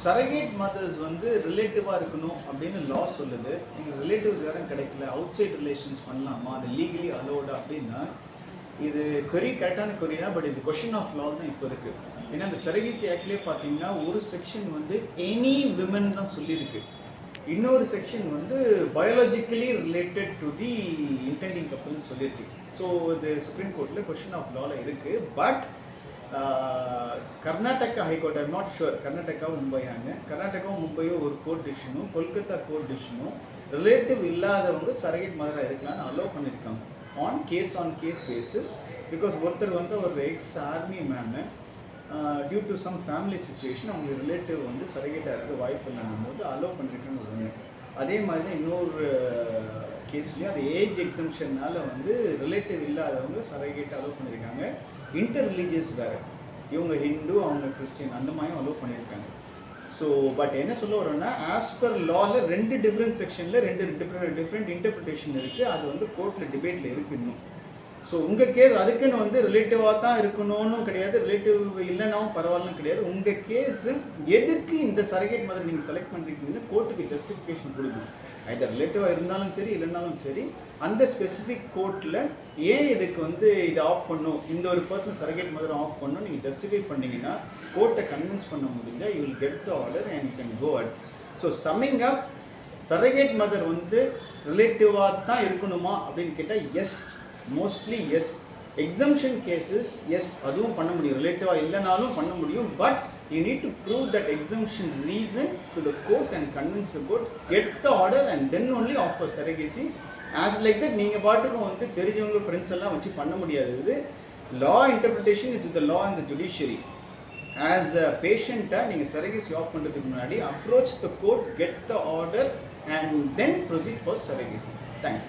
Surrogate mothers வந்து ரிலேட்டிவாக இருக்கணும் அப்படின்னு லா சொல்லுது. நீங்கள் ரிலேட்டிவ்ஸ் யாரும் கிடைக்கல, அவுட் சைட் ரிலேஷன்ஸ் பண்ணலாமா, அது லீகலி அலோடு அப்படின்னா இது கரெக்டான கொரி தான். பட் இது கொஷின் ஆஃப் லா தான் இப்போ இருக்குது. ஏன்னா அந்த சரகேசி ஆக்ட்லேயே பார்த்தீங்கன்னா ஒரு செக்ஷன் வந்து எனி விமன் தான் சொல்லியிருக்கு, இன்னொரு செக்ஷன் வந்து biologically related to the intending கப்புள்னு சொல்லியிருக்கு. ஸோ இது சுப்ரீம் கோர்ட்டில் கொஷின் ஆஃப் லாவில் இருக்குது. But Karnataka high court, I'm not sure, கர்நாடகாவும் மும்பையாங்க, கர்நாடகாவும் மும்பையும் ஒரு கோர்ட் டிசிஷனும் கொல்கத்தா கோர்ட் டிசிஷனும் ரிலேட்டிவ் இல்லாதவங்க சரகேட் மதராக இருக்கலாம்னு அலோவ் பண்ணியிருக்காங்க ஆன் கேஸ் பேசிஸ். பிகாஸ் ஒருத்தர் வந்து ஒரு ex army man due to some family situation அவங்க ரிலேட்டிவ் வந்து சரகேட்டாக இருக்க வாய்ப்பு இல்லைன்னும் போது அலோவ் பண்ணியிருக்காங்க ஒன்று. அதே மாதிரி தான் இன்னொரு கேஸ்லேயும் அது ஏஜ் எக்ஸம்ஷனால் வந்து ரிலேட்டிவ் இல்லாதவங்க சரகேட்டை அலோவ் பண்ணியிருக்காங்க. இன்டர் ரிலீஜியஸ் வேறு, இவங்க ஹிந்து அவங்க கிறிஸ்டின் அந்த மாதிரியும் அலோவ் பண்ணியிருக்காங்க. ஸோ பட் என்ன சொல்ல வரோன்னா, ஆஸ் பர் லாவில் ரெண்டு டிஃப்ரெண்ட் செக்ஷனில் டிஃப்ரெண்ட் இன்டர்பிரிட்டேஷன் இருக்குது. அது வந்து கோர்ட்டில் டிபேட்டில் இருக்குது இன்னும். ஸோ உங்கள் கேஸ் அதுக்குன்னு வந்து ரிலேட்டிவாக தான் இருக்கணும்னு கிடையாது, ரிலேட்டிவ் இல்லைனாவும் பரவாயில்லன்னு கிடையாது. உங்கள் கேஸு எதுக்கு இந்த சரகேட் மதர் நீங்கள் செலக்ட் பண்ணுறீங்கன்னு கோர்ட்டுக்கு ஜஸ்டிஃபிகேஷன் கொடுக்கணும். அது ரிலேட்டிவாக இருந்தாலும் சரி இல்லைனாலும் சரி, அந்த ஸ்பெசிஃபிக் கோர்ட்டில் ஏன் இதுக்கு வந்து இதை ஆஃப் பண்ணும், இந்த ஒரு பர்சன் சரகேட் மதர் ஆஃப் பண்ணணும் நீங்கள் ஜஸ்டிஃபை பண்ணிங்கன்னா கோர்ட்டை கன்வின்ஸ் பண்ண முடிஞ்சால் you will get the order and you can go at. So summing up, surrogate mother வந்து ரிலேட்டிவாக தான் இருக்கணுமா அப்படின்னு கேட்டால் yes, mostly yes. Exemption cases yes, அதுவும் பண்ண முடியும், ரிலேட்டிவாக இல்லைனாலும் பண்ண முடியும். But you need to prove that exemption reason to the court and convince the court, get the order and then only offer surrogacy. As like that நீங்கள் பாட்டுக்கும் வந்து தெரிஞ்சவங்க ஃப்ரெண்ட்ஸ் எல்லாம் வச்சு பண்ண முடியாது. இது law interpretation is with the law and the judiciary. As a patient-ஆ நீங்கள் surrogacy ஆஃப் பண்ணுறதுக்கு முன்னாடி approach the court, get the order and then proceed for surrogacy. Thanks.